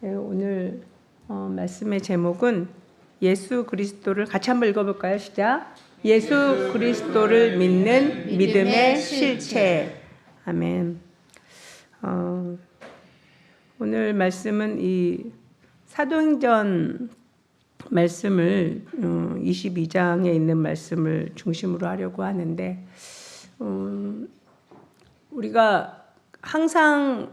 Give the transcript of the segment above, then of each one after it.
오늘 말씀의 제목은 예수 그리스도를 같이 한번 읽어볼까요? 시작. 예수 그리스도를 믿는 믿음의 실체. 아멘. 오늘 말씀은 이 사도행전 말씀을 22장에 있는 말씀을 중심으로 하려고 하는데 우리가 항상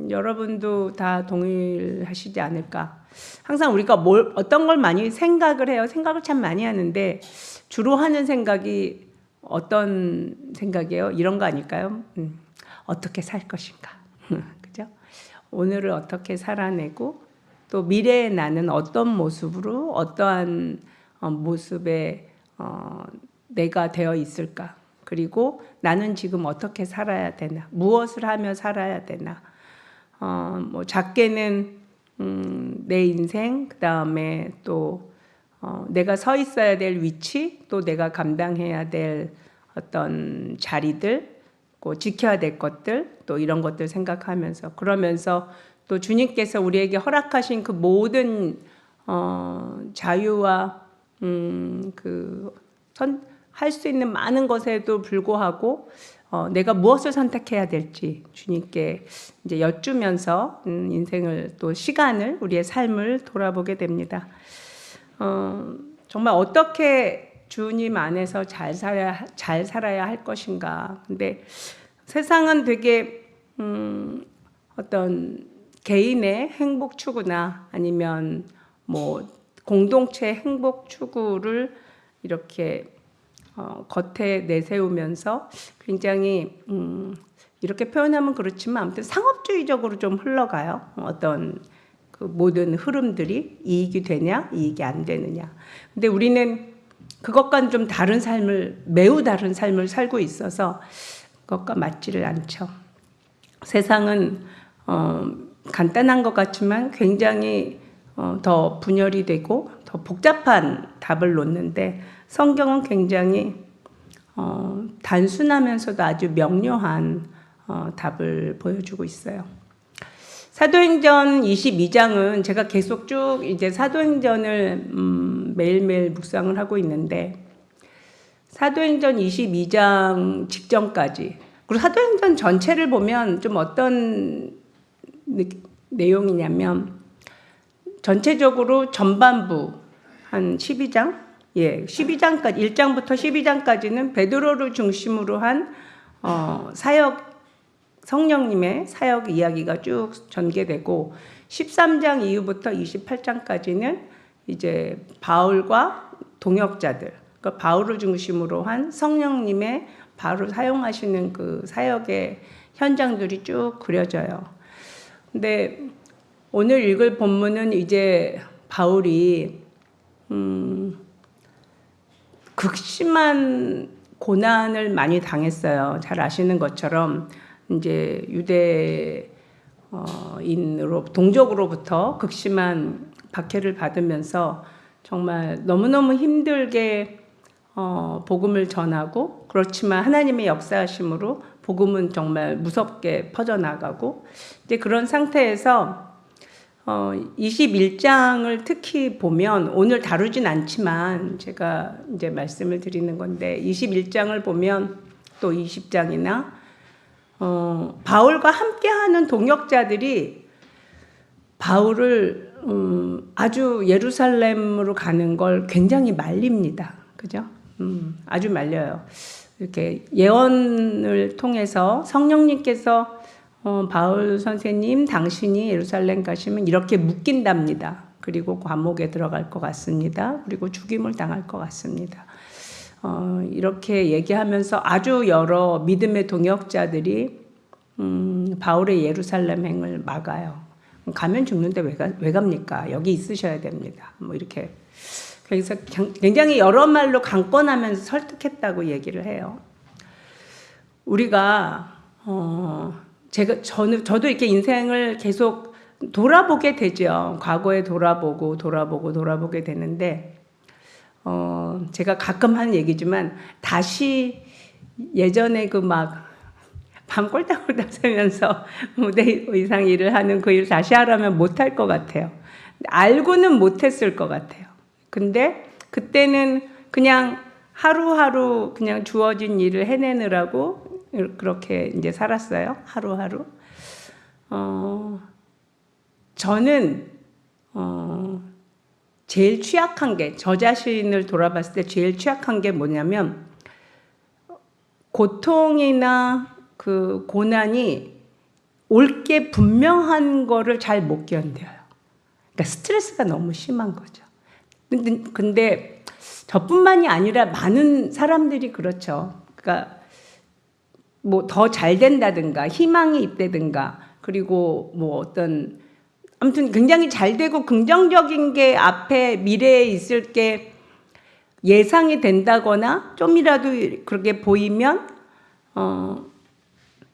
여러분도 다 동일하시지 않을까. 항상 우리가 어떤 걸 많이 생각을 해요. 생각을 참 많이 하는데 주로 하는 생각이 어떤 생각이에요? 이런 거 아닐까요? 어떻게 살 것인가. 그죠? 오늘을 어떻게 살아내고 또 미래의 나는 어떤 모습으로 어떠한 모습에 내가 되어 있을까. 그리고 나는 지금 어떻게 살아야 되나, 무엇을 하며 살아야 되나. 작게는 내 인생, 그 다음에 또 내가 서 있어야 될 위치, 또 내가 감당해야 될 어떤 자리들, 지켜야 될 것들, 또 이런 것들 생각하면서 그러면서 또 주님께서 우리에게 허락하신 그 모든 자유와 할 수 있는 많은 것에도 불구하고 내가 무엇을 선택해야 될지 주님께 이제 여쭈면서 인생을 또 시간을 우리의 삶을 돌아보게 됩니다. 정말 어떻게 주님 안에서 잘 살아야 할 것인가. 근데 세상은 되게 어떤 개인의 행복 추구나 아니면 공동체 행복 추구를 이렇게 겉에 내세우면서 굉장히 이렇게 표현하면 그렇지만 아무튼 상업주의적으로 좀 흘러가요. 어떤 그 모든 흐름들이 이익이 되냐, 이익이 안 되느냐. 근데 우리는 그것과는 좀 다른 삶을, 매우 다른 삶을 살고 있어서 그것과 맞지를 않죠. 세상은 간단한 것 같지만 굉장히 더 분열이 되고 더 복잡한 답을 놓는데 성경은 굉장히 단순하면서도 아주 명료한 답을 보여주고 있어요. 사도행전 22장은 제가 계속 쭉 이제 사도행전을 매일매일 묵상을 하고 있는데 사도행전 22장 직전까지 그리고 사도행전 전체를 보면 좀 어떤 내용이냐면 전체적으로 전반부 한 12장 12장까지 1장부터 12장까지는 베드로를 중심으로 한 사역 성령님의 사역 이야기가 쭉 전개되고 13장 이후부터 28장까지는 이제 바울과 동역자들, 그러니까 바울을 중심으로 한 성령님의 바로 사용하시는 그 사역의 현장들이 쭉 그려져요. 근데 오늘 읽을 본문은 이제 바울이 극심한 고난을 많이 당했어요. 잘 아시는 것처럼 이제 유대인으로 동족으로부터 극심한 박해를 받으면서 정말 너무너무 힘들게 복음을 전하고 그렇지만 하나님의 역사하심으로 복음은 정말 무섭게 퍼져나가고 이제 그런 상태에서 21장을 특히 보면 오늘 다루진 않지만 제가 이제 말씀을 드리는 건데 21장을 보면 또 20장이나 바울과 함께하는 동역자들이 바울을 아주 예루살렘으로 가는 걸 굉장히 말립니다. 그죠? 아주 말려요. 이렇게 예언을 통해서 성령님께서 바울 선생님 당신이 예루살렘 가시면 이렇게 묶인답니다. 그리고 감옥에 들어갈 것 같습니다. 그리고 죽임을 당할 것 같습니다. 이렇게 얘기하면서 아주 여러 믿음의 동역자들이 바울의 예루살렘 행을 막아요. 가면 죽는데 왜 갑니까? 여기 있으셔야 됩니다. 이렇게. 그래서 굉장히 여러 말로 강권하면서 설득했다고 얘기를 해요. 우리가 저도 이렇게 인생을 계속 돌아보게 되죠. 과거에 돌아보게 되는데 제가 가끔 하는 얘기지만 다시 예전에 밤 꼴딱꼴딱 새면서 무대 의상 일을 하는 그 일을 다시 하라면 못할 것 같아요. 알고는 못했을 것 같아요. 근데 그때는 그냥 하루하루 그냥 주어진 일을 해내느라고 그렇게 이제 살았어요. 하루하루. 저는 제일 취약한 게, 저 자신을 돌아봤을 때 제일 취약한 게 뭐냐면, 고통이나 그 고난이 올 게 분명한 거를 잘 못 견뎌요. 그러니까 스트레스가 너무 심한 거죠. 근데 저뿐만이 아니라 많은 사람들이 그렇죠. 그러니까 뭐 더 잘 된다든가 희망이 있다든가, 그리고 뭐 어떤 아무튼 굉장히 잘 되고 긍정적인 게 앞에 미래에 있을 게 예상이 된다거나 좀이라도 그렇게 보이면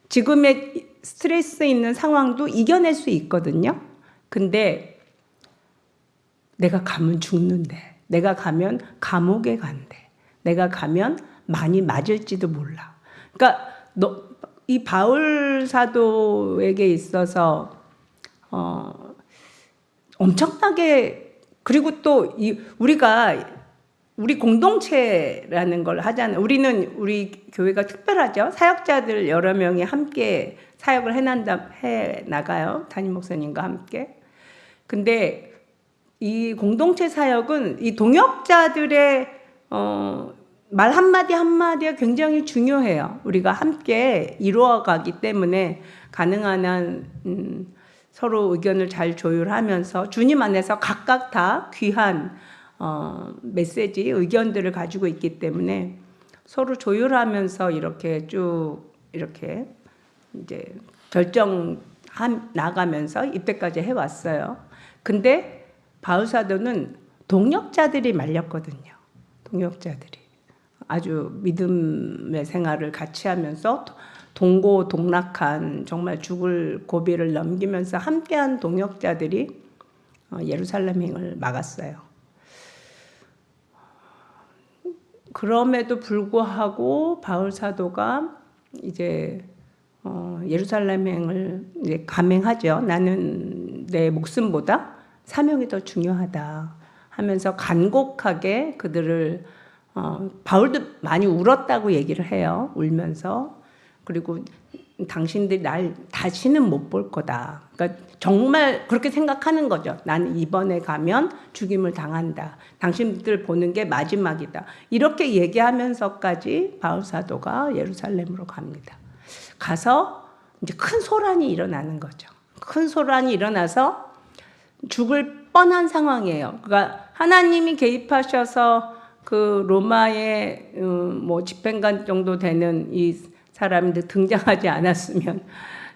지금의 스트레스 있는 상황도 이겨낼 수 있거든요. 근데 내가 가면 죽는데, 내가 가면 감옥에 간대, 내가 가면 많이 맞을지도 몰라. 그러니까 이 바울 사도에게 있어서 엄청나게, 그리고 또 우리 공동체라는 걸 하잖아요. 우리 교회가 특별하죠. 사역자들 여러 명이 함께 사역을 해 나가요. 담임 목사님과 함께. 근데 이 공동체 사역은 이 동역자들의 말 한마디 한마디가 굉장히 중요해요. 우리가 함께 이루어가기 때문에 가능한 한 서로 의견을 잘 조율하면서 주님 안에서 각각 다 귀한 메시지, 의견들을 가지고 있기 때문에 서로 조율하면서 이렇게 쭉 이렇게 이제 나가면서 이때까지 해왔어요. 근데 바울 사도는 동역자들이 말렸거든요. 동역자들이 아주 믿음의 생활을 같이 하면서 동고동락한, 정말 죽을 고비를 넘기면서 함께한 동역자들이 예루살렘행을 막았어요. 그럼에도 불구하고 바울 사도가 이제 예루살렘행을 이제 감행하죠. 나는 내 목숨보다 사명이 더 중요하다 하면서 간곡하게 그들을 바울도 많이 울었다고 얘기를 해요. 울면서. 그리고 당신들이 날 다시는 못 볼 거다. 그러니까 정말 그렇게 생각하는 거죠. 나는 이번에 가면 죽임을 당한다. 당신들 보는 게 마지막이다. 이렇게 얘기하면서까지 바울 사도가 예루살렘으로 갑니다. 가서 이제 큰 소란이 일어나는 거죠. 큰 소란이 일어나서 죽을 뻔한 상황이에요. 그러니까 하나님이 개입하셔서 그 로마의 뭐 집행관 정도 되는 이 사람들 등장하지 않았으면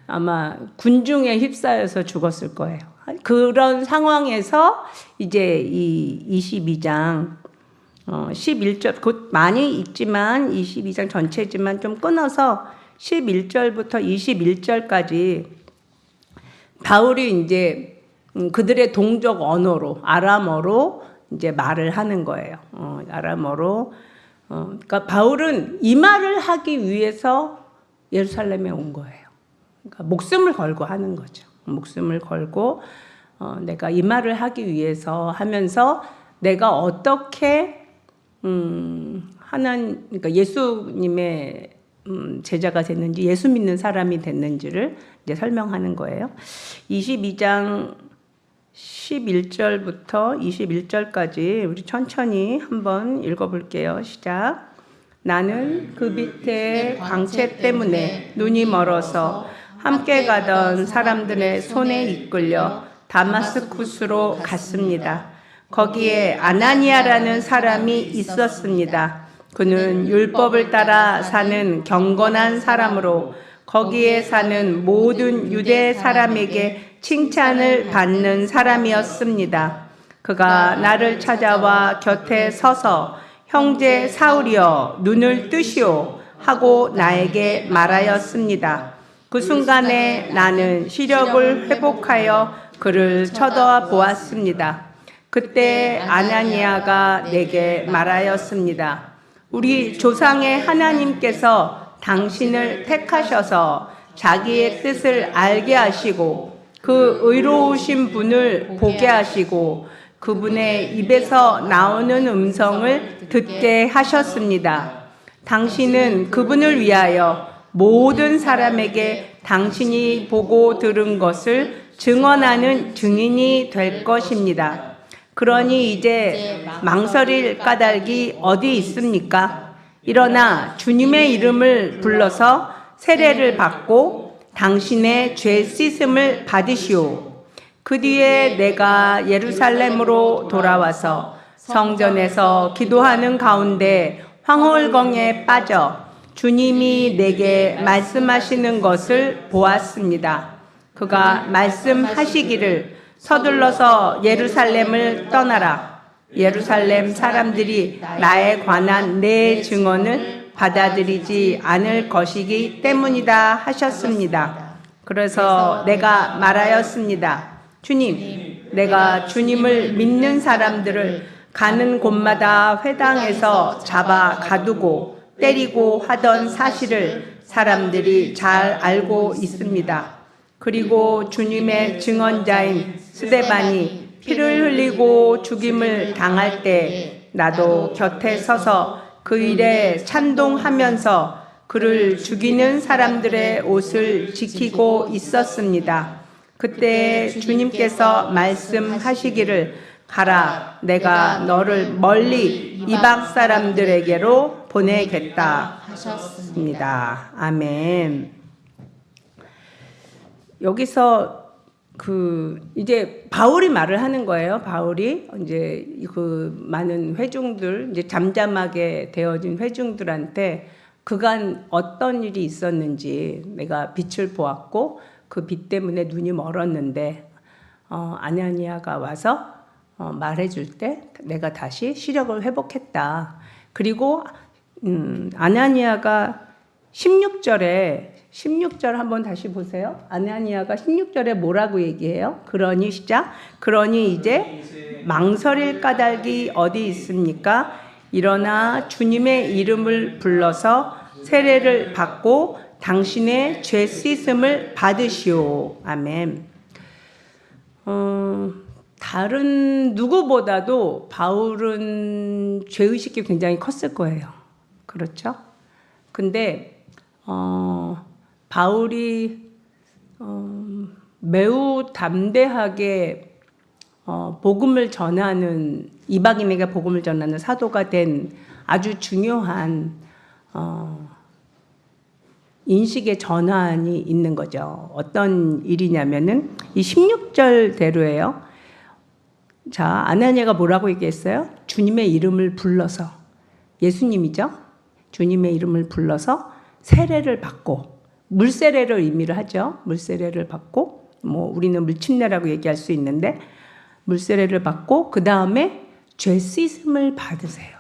아마 군중에 휩싸여서 죽었을 거예요. 그런 상황에서 이제 이 22장 11절, 곧 많이 있지만 22장 전체지만 좀 끊어서 11절부터 21절까지 바울이 이제 그들의 동족 언어로, 아람어로 이제 말을 하는 거예요. 아람어로. 그러니까 바울은 이 말을 하기 위해서 예루살렘에 온 거예요. 그러니까 목숨을 걸고 하는 거죠. 목숨을 걸고 내가 이 말을 하기 위해서 하면서 내가 어떻게 그러니까 예수님의 제자가 됐는지, 예수 믿는 사람이 됐는지를 이제 설명하는 거예요. 22장 11절부터 21절까지 우리 천천히 한번 읽어볼게요. 시작. 나는 그 빛의 광채 때문에 눈이 멀어서 함께 가던 사람들의 손에 이끌려 다마스쿠스로 갔습니다. 거기에 아나니아라는 사람이 있었습니다. 그는 율법을 따라 사는 경건한 사람으로 거기에 사는 모든 유대 사람에게 칭찬을 받는 사람이었습니다. 그가 나를 찾아와 곁에 서서 형제 사울이여 눈을 뜨시오 하고 나에게 말하였습니다. 그 순간에 나는 시력을 회복하여 그를 쳐다보았습니다. 그때 아나니아가 내게 말하였습니다. 우리 조상의 하나님께서 당신을 택하셔서 자기의 뜻을 알게 하시고 그 의로우신 분을 보게 하시고 그분의 입에서 나오는 음성을 듣게 하셨습니다. 당신은 그분을 위하여 모든 사람에게 당신이 보고 들은 것을 증언하는 증인이 될 것입니다. 그러니 이제 망설일 까닭이 어디 있습니까? 일어나 주님의 이름을 불러서 세례를 받고 당신의 죄 씻음을 받으시오. 그 뒤에 내가 예루살렘으로 돌아와서 성전에서 기도하는 가운데 황홀경에 빠져 주님이 내게 말씀하시는 것을 보았습니다. 그가 말씀하시기를 서둘러서 예루살렘을 떠나라. 예루살렘 사람들이 나에 관한 내 증언을 받아들이지 않을 것이기 때문이다 하셨습니다. 그래서 내가 말하였습니다. 주님, 내가 주님을 믿는 사람들을 가는 곳마다 회당에서 잡아 가두고 때리고 하던 사실을 사람들이 잘 알고 있습니다. 그리고 주님의 증언자인 스데반이 피를 흘리고 죽임을 당할 때 나도 곁에 서서 그 일에 찬동하면서 그를 죽이는 사람들의 옷을 지키고 있었습니다. 그때 주님께서 말씀하시기를 가라, 내가 너를 멀리 이방 사람들에게로 보내겠다 하셨습니다. 아멘. 여기서 이제 바울이 말을 하는 거예요. 바울이 이제 그 많은 회중들, 이제 잠잠하게 되어진 회중들한테 그간 어떤 일이 있었는지 내가 빛을 보았고 그 빛 때문에 눈이 멀었는데 아나니아가 와서 말해줄 때 내가 다시 시력을 회복했다. 그리고 아나니아가 16절 한번 다시 보세요. 아나니아가 16절에 뭐라고 얘기해요? 그러니 시작. 그러니 이제 망설일 까닭이 어디 있습니까? 일어나 주님의 이름을 불러서 세례를 받고 당신의 죄 씻음을 받으시오. 아멘. 다른 누구보다도 바울은 죄의식이 굉장히 컸을 거예요. 그렇죠? 근데 바울이 매우 담대하게 복음을 전하는, 이방인에게 복음을 전하는 사도가 된 아주 중요한 인식의 전환이 있는 거죠. 어떤 일이냐면은 이 16절대로예요. 자, 아나니아가 뭐라고 얘기했어요? 주님의 이름을 불러서, 예수님이죠. 주님의 이름을 불러서 세례를 받고, 물세례를 의미를 하죠. 물세례를 받고, 뭐 우리는 물침례라고 얘기할 수 있는데 물세례를 받고 그 다음에 죄 씻음을 받으세요.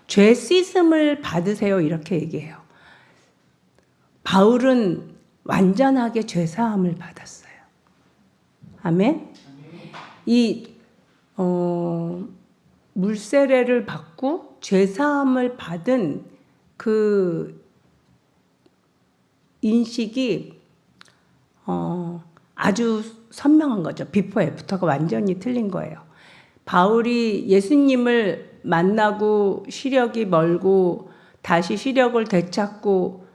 죄 씻음을 받으세요 이렇게 얘기해요. 바울은 완전하게 죄 사함을 받았어요. 아멘. 이 물세례를 받고 죄 사함을 받은 그 인식이 아주 선명한 거죠. 비포 애프터가 완전히 틀린 거예요. 바울이 예수님을 만나고 시력이 멀고 다시 시력을 되찾고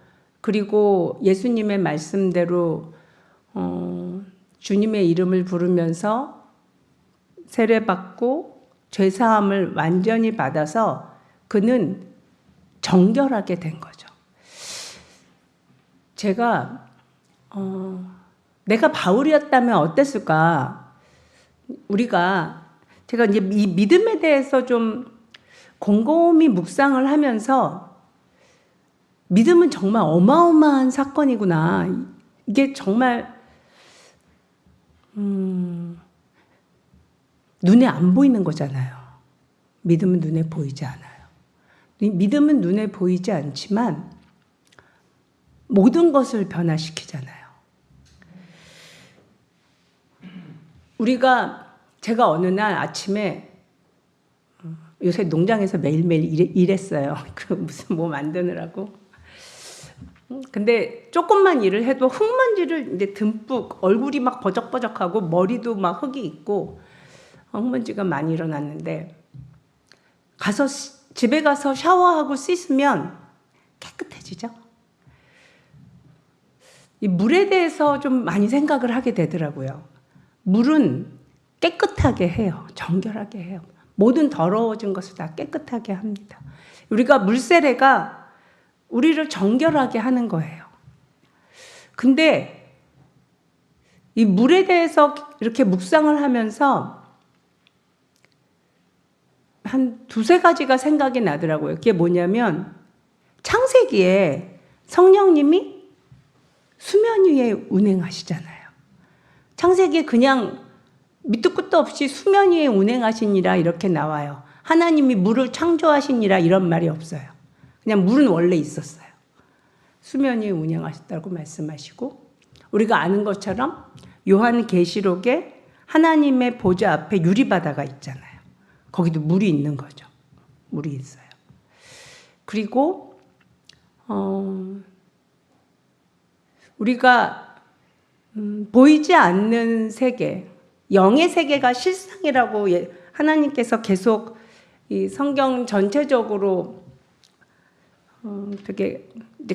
그리고 예수님의 말씀대로 주님의 이름을 부르면서 세례받고 죄사함을 완전히 받아서 그는 정결하게 된 거죠. 제가 내가 바울이었다면 어땠을까? 제가 이제 이 믿음에 대해서 좀 곰곰이 묵상을 하면서 믿음은 정말 어마어마한 사건이구나. 이게 정말 눈에 안 보이는 거잖아요. 믿음은 눈에 보이지 않아요. 믿음은 눈에 보이지 않지만 모든 것을 변화시키잖아요. 제가 어느 날 아침에 요새 농장에서 매일매일 일했어요. 그 무슨 뭐 만드느라고. 근데 조금만 일을 해도 흙먼지를 이제 듬뿍, 얼굴이 막 버적버적하고 머리도 막 흙이 있고 흙먼지가 많이 일어났는데, 집에 가서 샤워하고 씻으면 깨끗해지죠. 이 물에 대해서 좀 많이 생각을 하게 되더라고요. 물은 깨끗하게 해요. 정결하게 해요. 모든 더러워진 것을 다 깨끗하게 합니다. 우리가 물세례가 우리를 정결하게 하는 거예요. 근데 이 물에 대해서 이렇게 묵상을 하면서 한 두세 가지가 생각이 나더라고요. 그게 뭐냐면, 창세기에 성령님이 수면 위에 운행하시잖아요. 창세기에 그냥 밑도 끝도 없이 수면 위에 운행하시니라 이렇게 나와요. 하나님이 물을 창조하시니라 이런 말이 없어요. 그냥 물은 원래 있었어요. 수면 위에 운행하셨다고 말씀하시고, 우리가 아는 것처럼 요한계시록에 하나님의 보좌 앞에 유리바다가 있잖아요. 거기도 물이 있는 거죠. 물이 있어요. 그리고 우리가 보이지 않는 세계, 영의 세계가 실상이라고 하나님께서 계속 이 성경 전체적으로 되게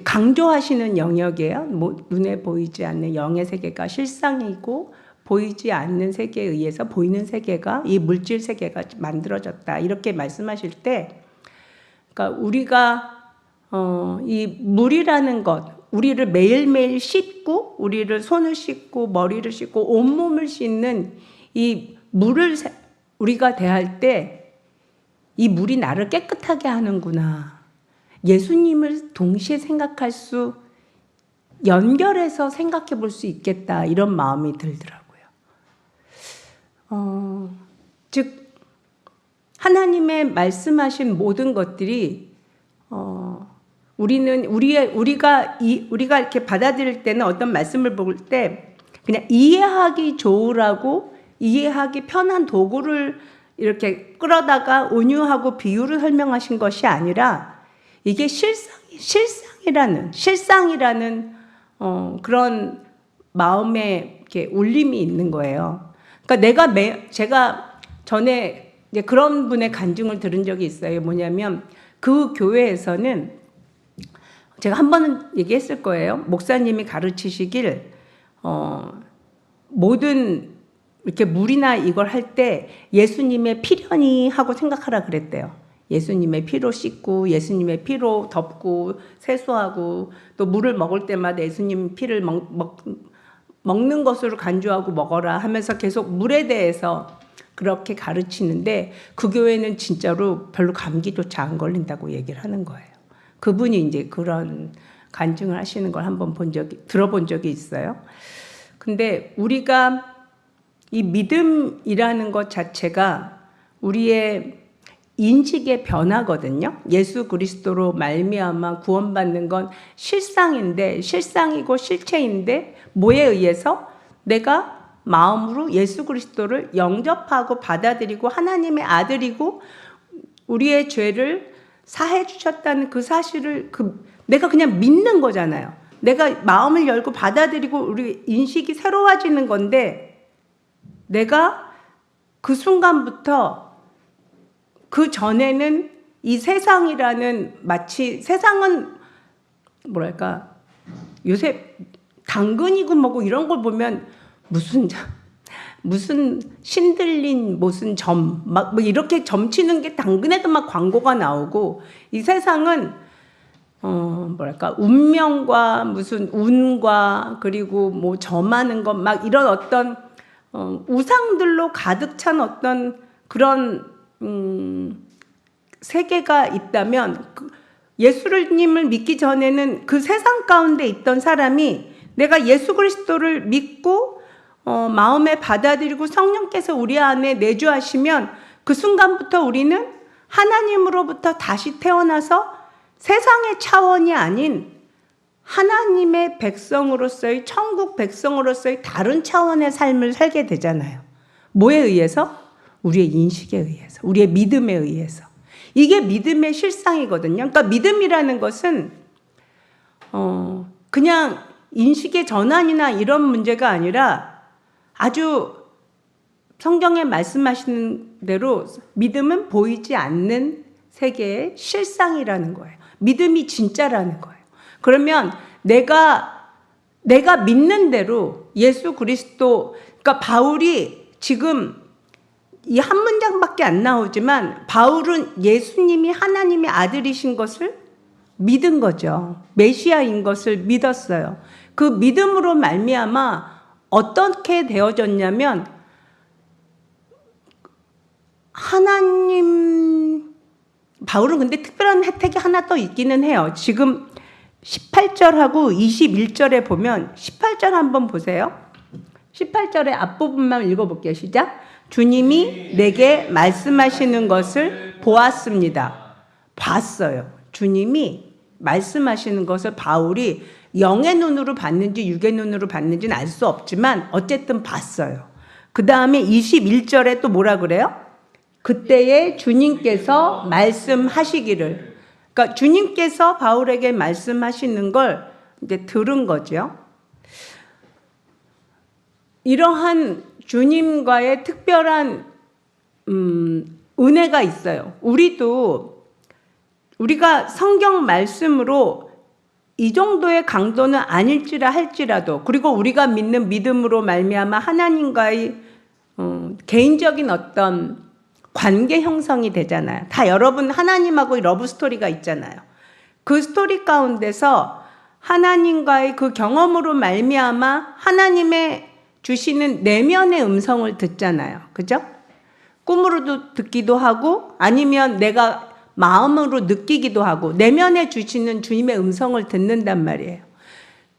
강조하시는 영역이에요. 눈에 보이지 않는 영의 세계가 실상이고, 보이지 않는 세계에 의해서 보이는 세계가, 이 물질 세계가 만들어졌다, 이렇게 말씀하실 때, 그러니까 우리가 이 물이라는 것, 우리를 매일매일 씻고, 우리를 손을 씻고 머리를 씻고 온몸을 씻는 이 물을 우리가 대할 때, 이 물이 나를 깨끗하게 하는구나, 예수님을 동시에 생각할 수, 연결해서 생각해 볼 수 있겠다, 이런 마음이 들더라고요. 즉 하나님의 말씀하신 모든 것들이 우리가 이렇게 받아들일 때는, 어떤 말씀을 볼 때 그냥 이해하기 좋으라고, 이해하기 편한 도구를 이렇게 끌어다가 온유하고 비유를 설명하신 것이 아니라, 이게 실상이라는 그런 마음에 이렇게 울림이 있는 거예요. 그러니까 제가 전에 이제 그런 분의 간증을 들은 적이 있어요. 뭐냐면, 그 교회에서는, 제가 한 번은 얘기했을 거예요. 목사님이 가르치시길, 모든 이렇게 물이나 이걸 할 때 예수님의 피련이 하고 생각하라 그랬대요. 예수님의 피로 씻고, 예수님의 피로 덮고 세수하고, 또 물을 먹을 때마다 예수님 피를 먹는 것으로 간주하고 먹어라 하면서 계속 물에 대해서 그렇게 가르치는데, 그 교회는 진짜로 별로 감기조차 안 걸린다고 얘기를 하는 거예요. 그분이 이제 그런 간증을 하시는 걸 한번 들어본 적이 있어요. 근데 우리가 이 믿음이라는 것 자체가 우리의 인식의 변화거든요. 예수 그리스도로 말미암아 구원받는 건 실상인데, 실상이고 실체인데, 뭐에 의해서? 내가 마음으로 예수 그리스도를 영접하고 받아들이고 하나님의 아들이고 우리의 죄를 사해 주셨다는 그 사실을 내가 그냥 믿는 거잖아요. 내가 마음을 열고 받아들이고 우리 인식이 새로워지는 건데, 내가 그 순간부터, 그 전에는 이 세상이라는, 마치 세상은 뭐랄까, 요새 당근이고 뭐고 이런 걸 보면 무슨 신들린 무슨 점, 막 뭐 이렇게 점치는 게 당근에도 막 광고가 나오고, 이 세상은 뭐랄까, 운명과 무슨 운과 그리고 뭐 점하는 것, 막 이런 어떤 우상들로 가득 찬 어떤 그런 세계가 있다면, 예수님을 믿기 전에는 그 세상 가운데 있던 사람이, 내가 예수 그리스도를 믿고 마음에 받아들이고 성령께서 우리 안에 내주하시면, 그 순간부터 우리는 하나님으로부터 다시 태어나서 세상의 차원이 아닌 하나님의 백성으로서의, 천국 백성으로서의 다른 차원의 삶을 살게 되잖아요. 뭐에 의해서? 우리의 인식에 의해서, 우리의 믿음에 의해서. 이게 믿음의 실상이거든요. 그러니까 믿음이라는 것은 그냥 인식의 전환이나 이런 문제가 아니라 아주 성경에 말씀하시는 대로 믿음은 보이지 않는 세계의 실상이라는 거예요. 믿음이 진짜라는 거예요. 그러면 내가 믿는 대로 예수 그리스도, 그러니까 바울이 지금 이 한 문장밖에 안 나오지만 바울은 예수님이 하나님의 아들이신 것을 믿은 거죠. 메시아인 것을 믿었어요. 그 믿음으로 말미암아 어떻게 되어졌냐면 바울은 근데 특별한 혜택이 하나 더 있기는 해요. 지금 18절하고 21절에 보면 18절 한번 보세요. 18절의 앞부분만 읽어볼게요. 시작. 주님이 내게 말씀하시는 것을 보았습니다. 봤어요. 주님이 말씀하시는 것을 바울이 영의 눈으로 봤는지 육의 눈으로 봤는지는 알 수 없지만 어쨌든 봤어요. 그 다음에 21절에 또 뭐라 그래요? 그때에 주님께서 말씀하시기를. 그러니까 주님께서 바울에게 말씀하시는 걸 이제 들은 거죠. 이러한 주님과의 특별한 은혜가 있어요. 우리가 성경 말씀으로 이 정도의 강도는 아닐지라 할지라도, 그리고 우리가 믿는 믿음으로 말미암아 하나님과의 개인적인 어떤 관계 형성이 되잖아요. 다 여러분 하나님하고 러브 스토리가 있잖아요. 그 스토리 가운데서 하나님과의 그 경험으로 말미암아 하나님의 주시는 내면의 음성을 듣잖아요. 그죠? 꿈으로도 듣기도 하고 아니면 내가 마음으로 느끼기도 하고 내면에 주시는 주님의 음성을 듣는단 말이에요.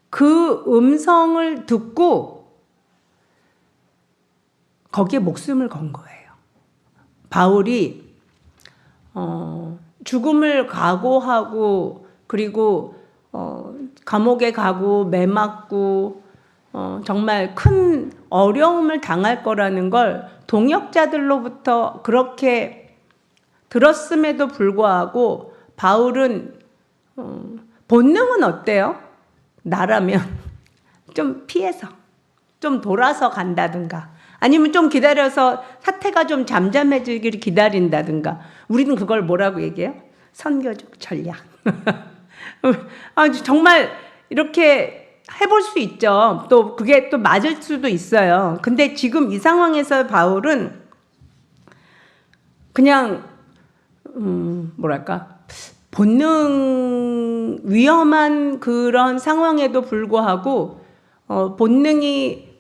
그 음성을 듣고 거기에 목숨을 건 거예요. 바울이 죽음을 각오하고 그리고 감옥에 가고 매 맞고 정말 큰 어려움을 당할 거라는 걸 동역자들로부터 그렇게 들었음에도 불구하고 바울은 본능은 어때요? 나라면 좀 피해서 좀 돌아서 간다든가 아니면 좀 기다려서 사태가 좀 잠잠해지기를 기다린다든가. 우리는 그걸 뭐라고 얘기해요? 선교적 전략. 정말 이렇게 해볼 수 있죠. 또 그게 또 맞을 수도 있어요. 근데 지금 이 상황에서 바울은 그냥 본능, 위험한 그런 상황에도 불구하고 본능이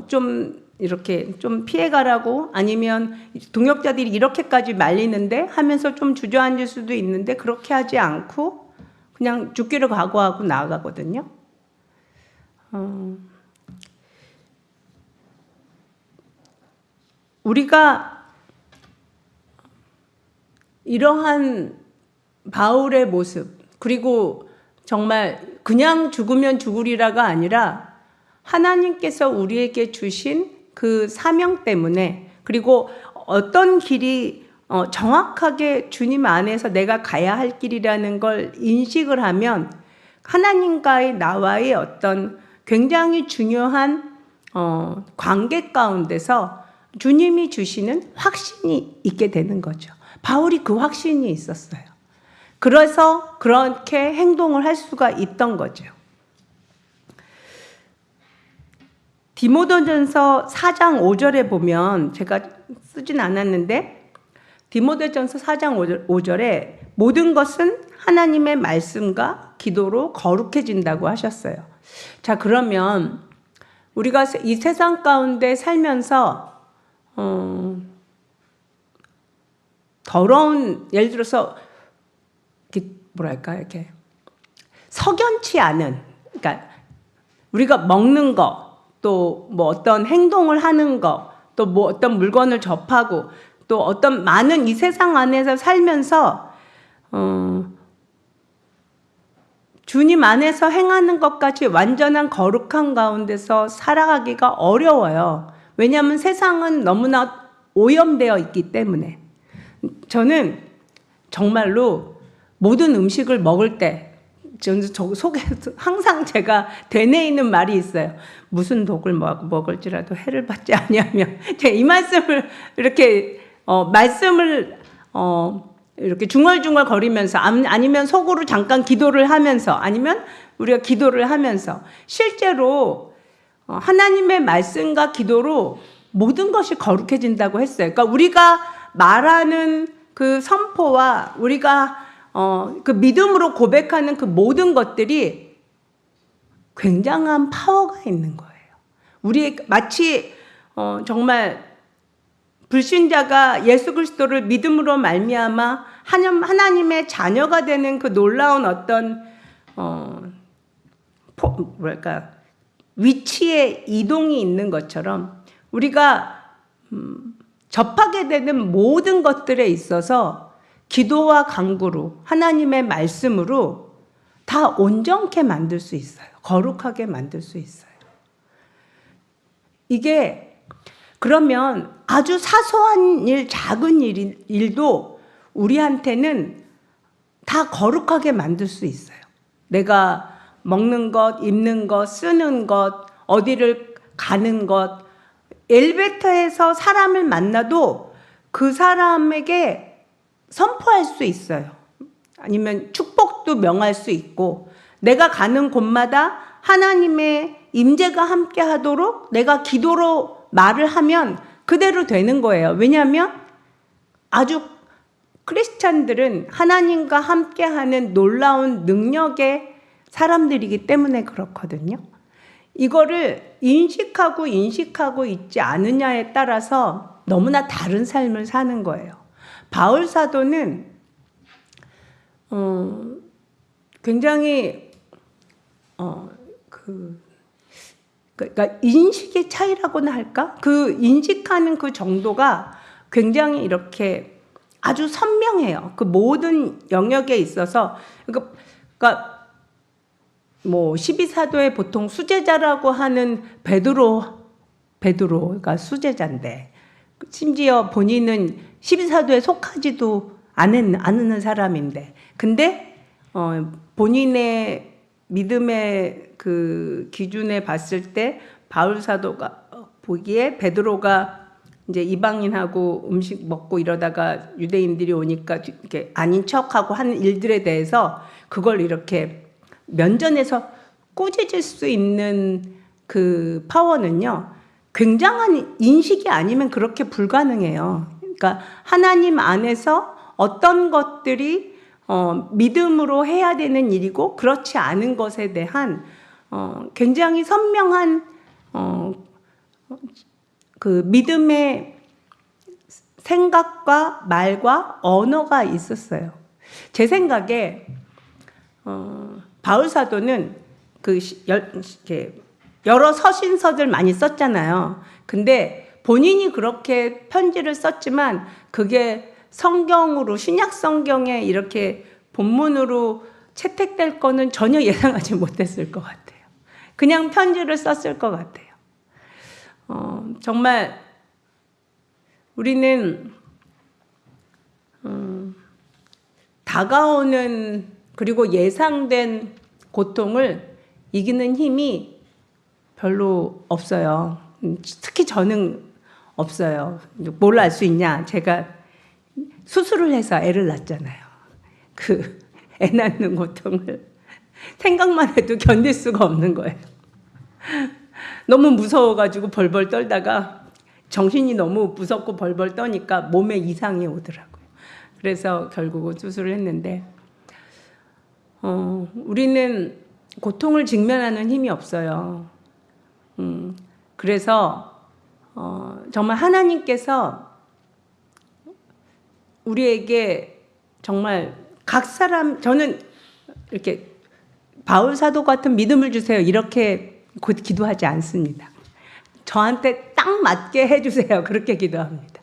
좀 이렇게 좀 피해가라고, 아니면 동역자들이 이렇게까지 말리는데 하면서 좀 주저앉을 수도 있는데 그렇게 하지 않고 그냥 죽기를 각오하고 나아가거든요. 우리가 이러한 바울의 모습, 그리고 정말 그냥 죽으면 죽으리라가 아니라 하나님께서 우리에게 주신 그 사명 때문에, 그리고 어떤 길이 정확하게 주님 안에서 내가 가야 할 길이라는 걸 인식을 하면 하나님과의 나와의 어떤 굉장히 중요한 관계 가운데서 주님이 주시는 확신이 있게 되는 거죠. 바울이 그 확신이 있었어요. 그래서 그렇게 행동을 할 수가 있던 거죠. 디모데전서 4장 5절에 보면, 제가 쓰진 않았는데 디모데전서 4장 5절에 모든 것은 하나님의 말씀과 기도로 거룩해진다고 하셨어요. 자, 그러면 우리가 이 세상 가운데 살면서 더러운, 예를 들어서 이렇게 석연치 않은, 그러니까 우리가 먹는 거, 또 뭐 어떤 행동을 하는 거, 또 뭐 어떤 물건을 접하고, 또 어떤 많은 이 세상 안에서 살면서 주님 안에서 행하는 것까지 완전한 거룩한 가운데서 살아가기가 어려워요. 왜냐하면 세상은 너무나 오염되어 있기 때문에. 저는 정말로 모든 음식을 먹을 때 저는 저 속에서 항상 제가 되뇌이는 말이 있어요. 무슨 독을 먹을지라도 해를 받지 아니하며. 제가 이 말씀을 이렇게 말씀을 이렇게 중얼중얼 거리면서 아니면 속으로 잠깐 기도를 하면서 아니면 우리가 기도를 하면서 실제로 하나님의 말씀과 기도로 모든 것이 거룩해진다고 했어요. 그러니까 우리가 말하는 그 선포와 우리가 그 믿음으로 고백하는 그 모든 것들이 굉장한 파워가 있는 거예요. 우리 마치 정말 불신자가 예수 그리스도를 믿음으로 말미암아 하나님의 자녀가 되는 그 놀라운 어떤 위치의 이동이 있는 것처럼 우리가 접하게 되는 모든 것들에 있어서 기도와 간구로 하나님의 말씀으로 다 온전케 만들 수 있어요. 거룩하게 만들 수 있어요. 이게 그러면 아주 사소한 일, 작은 일도 우리한테는 다 거룩하게 만들 수 있어요. 내가 먹는 것, 입는 것, 쓰는 것, 어디를 가는 것, 엘리베이터에서 사람을 만나도 그 사람에게 선포할 수 있어요. 아니면 축복도 명할 수 있고, 내가 가는 곳마다 하나님의 임재가 함께 하도록 내가 기도로 말을 하면 그대로 되는 거예요. 왜냐하면 아주 크리스찬들은 하나님과 함께하는 놀라운 능력의 사람들이기 때문에 그렇거든요. 이거를 인식하고 있지 않느냐에 따라서 너무나 다른 삶을 사는 거예요. 바울 사도는 굉장히 그러니까 인식의 차이라고나 할까? 그 인식하는 그 정도가 굉장히 이렇게 아주 선명해요. 그 모든 영역에 있어서. 그러니까 뭐 12사도의 보통 수제자라고 하는 베드로가 수제자인데 심지어 본인은 12사도에 속하지도 않는 사람인데 근데 본인의 믿음의 그 기준에 봤을 때 바울 사도가 보기에 베드로가 이제 이방인하고 음식 먹고 이러다가 유대인들이 오니까 이렇게 아닌 척하고 하는 일들에 대해서 그걸 이렇게 면전에서 꾸짖을 수 있는 그 파워는요, 굉장한 인식이 아니면 그렇게 불가능해요. 그러니까 하나님 안에서 어떤 것들이 믿음으로 해야 되는 일이고 그렇지 않은 것에 대한 굉장히 선명한 그 믿음의 생각과 말과 언어가 있었어요. 제 생각에 바울 사도는 여러 서신서들 많이 썼잖아요. 근데 본인이 그렇게 편지를 썼지만 그게 성경으로 신약 성경에 이렇게 본문으로 채택될 거는 전혀 예상하지 못했을 것 같아요. 그냥 편지를 썼을 것 같아요. 정말 우리는 다가오는 그리고 예상된 고통을 이기는 힘이 별로 없어요. 특히 저는 없어요. 뭘 알 수 있냐? 제가 수술을 해서 애를 낳았잖아요. 그 애 낳는 고통을 생각만 해도 견딜 수가 없는 거예요. 너무 무서워가지고 벌벌 떨다가 정신이 너무 무섭고 벌벌 떠니까 몸에 이상이 오더라고요. 그래서 결국은 수술을 했는데 우리는 고통을 직면하는 힘이 없어요. 그래서 정말 하나님께서 우리에게 정말 각 사람, 저는 이렇게 바울 사도 같은 믿음을 주세요 이렇게 기도하지 않습니다. 저한테 딱 맞게 해주세요 그렇게 기도합니다.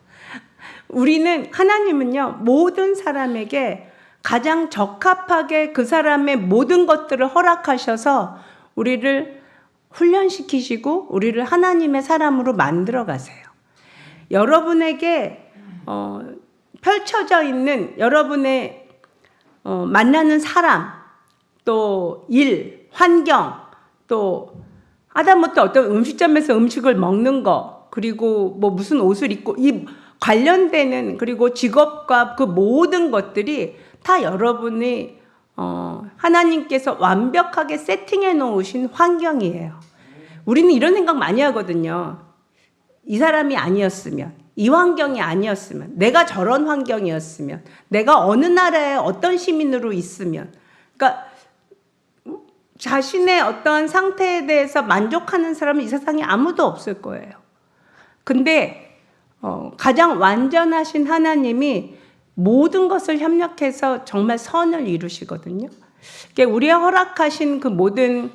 우리는 하나님은요 모든 사람에게 가장 적합하게 그 사람의 모든 것들을 허락하셔서 우리를 훈련시키시고 우리를 하나님의 사람으로 만들어 가세요. 여러분에게 펼쳐져 있는 여러분의 만나는 사람, 또 일, 환경, 또 하다못해 어떤 음식점에서 음식을 먹는 거, 그리고 뭐 무슨 옷을 입고, 이 관련되는, 그리고 직업과 그 모든 것들이 다 여러분이 하나님께서 완벽하게 세팅해 놓으신 환경이에요. 우리는 이런 생각 많이 하거든요. 이 사람이 아니었으면, 이 환경이 아니었으면, 내가 저런 환경이었으면, 내가 어느 나라에 어떤 시민으로 있으면, 그러니까 자신의 어떤 상태에 대해서 만족하는 사람은 이 세상에 아무도 없을 거예요. 근데 가장 완전하신 하나님이 모든 것을 협력해서 정말 선을 이루시거든요. 그러니까 우리의 허락하신 그 모든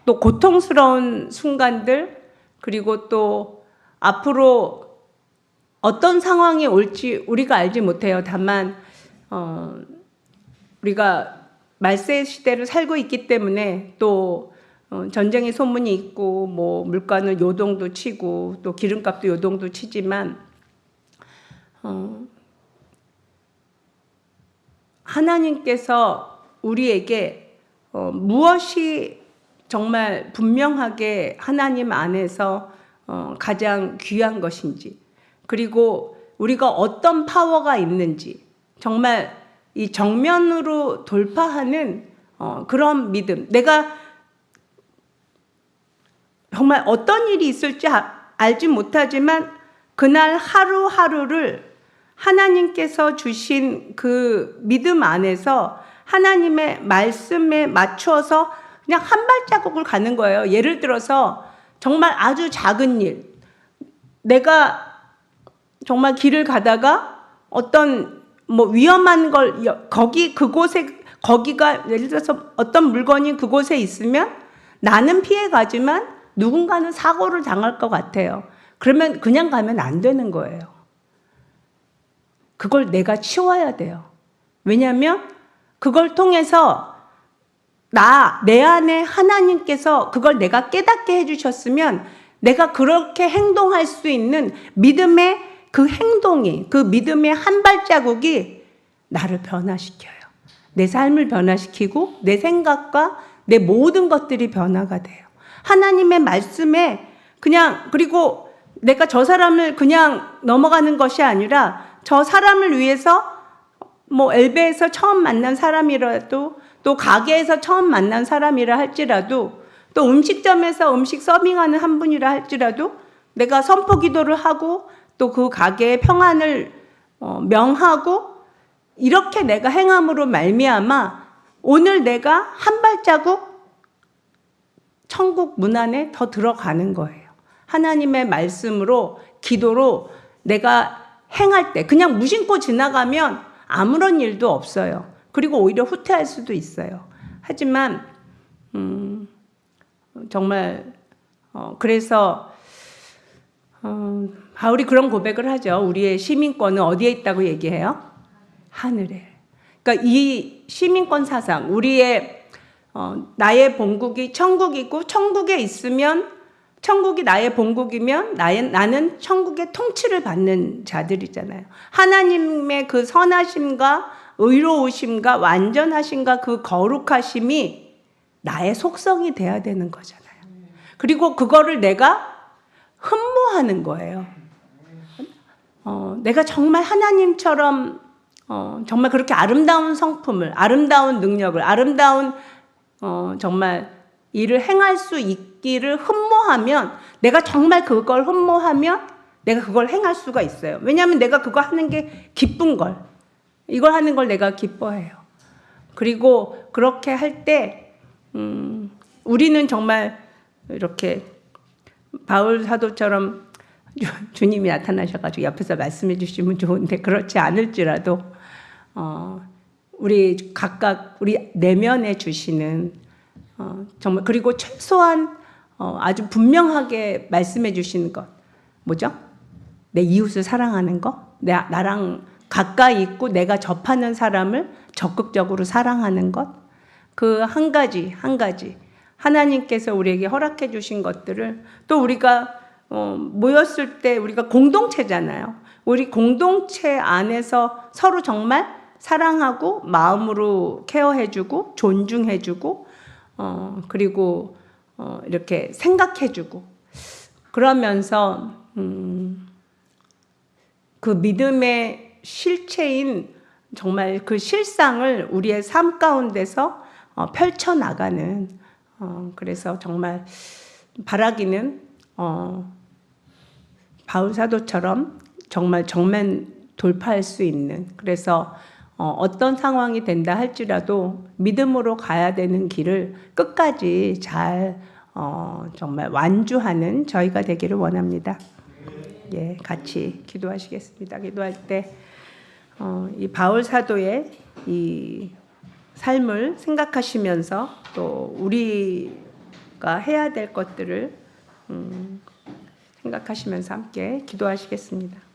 또 고통스러운 순간들, 그리고 또 앞으로 어떤 상황이 올지 우리가 알지 못해요. 다만 우리가 말세 시대를 살고 있기 때문에 또 전쟁의 소문이 있고 뭐 물가는 요동도 치고 또 기름값도 요동도 치지만 하나님께서 우리에게 무엇이 정말 분명하게 하나님 안에서 가장 귀한 것인지, 그리고 우리가 어떤 파워가 있는지, 정말 이 정면으로 돌파하는 그런 믿음. 내가 정말 어떤 일이 있을지 알지 못하지만 그날 하루하루를 하나님께서 주신 그 믿음 안에서 하나님의 말씀에 맞춰서 그냥 한 발자국을 가는 거예요. 예를 들어서 정말 아주 작은 일, 내가 정말 길을 가다가 어떤 뭐 위험한 걸 거기가 예를 들어서 어떤 물건이 그곳에 있으면 나는 피해 가지만 누군가는 사고를 당할 것 같아요. 그러면 그냥 가면 안 되는 거예요. 그걸 내가 치워야 돼요. 왜냐하면 그걸 통해서 내 안에 하나님께서 그걸 내가 깨닫게 해주셨으면 내가 그렇게 행동할 수 있는 믿음의 그 행동이, 그 믿음의 한 발자국이 나를 변화시켜요. 내 삶을 변화시키고 내 생각과 내 모든 것들이 변화가 돼요. 하나님의 말씀에 그냥, 그리고 내가 저 사람을 그냥 넘어가는 것이 아니라 저 사람을 위해서 뭐 엘베에서 처음 만난 사람이라도, 또 가게에서 처음 만난 사람이라 할지라도, 또 음식점에서 음식 서빙하는 한 분이라 할지라도 내가 선포 기도를 하고 또 그 가게의 평안을 명하고 이렇게 내가 행함으로 말미암아 오늘 내가 한 발자국 천국 문 안에 더 들어가는 거예요. 하나님의 말씀으로, 기도로 내가 행할 때 그냥 무심코 지나가면 아무런 일도 없어요. 그리고 오히려 후퇴할 수도 있어요. 하지만 정말 그래서 바울이 그런 고백을 하죠. 우리의 시민권은 어디에 있다고 얘기해요? 하늘에. 그러니까 이 시민권 사상, 우리의 나의 본국이 천국이고, 천국에 있으면, 천국이 나의 본국이면 나는 천국의 통치를 받는 자들이잖아요. 하나님의 그 선하심과 의로우심과 완전하심과 그 거룩하심이 나의 속성이 돼야 되는 거잖아요. 그리고 그거를 내가 흠모하는 거예요. 내가 정말 하나님처럼 정말 그렇게 아름다운 성품을, 아름다운 능력을, 아름다운 정말 일을 행할 수 있기를 흠모하면, 내가 정말 그걸 흠모하면 내가 그걸 행할 수가 있어요. 왜냐하면 내가 그거 하는 게 기쁜 걸, 이걸 하는 걸 내가 기뻐해요. 그리고 그렇게 할 때 우리는 정말 이렇게 바울 사도처럼 주님이 나타나셔가지고 옆에서 말씀해 주시면 좋은데, 그렇지 않을지라도 우리 각각 우리 내면에 주시는 정말, 그리고 최소한 아주 분명하게 말씀해 주시는 것, 뭐죠? 내 이웃을 사랑하는 것, 나랑 가까이 있고 내가 접하는 사람을 적극적으로 사랑하는 것, 그 한 가지 한 가지 하나님께서 우리에게 허락해 주신 것들을, 또 우리가 모였을 때 우리가 공동체잖아요. 우리 공동체 안에서 서로 정말 사랑하고 마음으로 케어해주고 존중해주고 그리고 이렇게 생각해주고 그러면서 그 믿음의 실체인 정말 그 실상을 우리의 삶 가운데서 펼쳐나가는 그래서 정말 바라기는 바울 사도처럼 정말 정면 돌파할 수 있는 그래서 어떤 상황이 된다 할지라도 믿음으로 가야 되는 길을 끝까지 잘 정말 완주하는 저희가 되기를 원합니다. 예, 같이 기도하시겠습니다. 기도할 때 이 바울 사도의 이 삶을 생각하시면서 또 우리가 해야 될 것들을 생각하시면서 함께 기도하시겠습니다.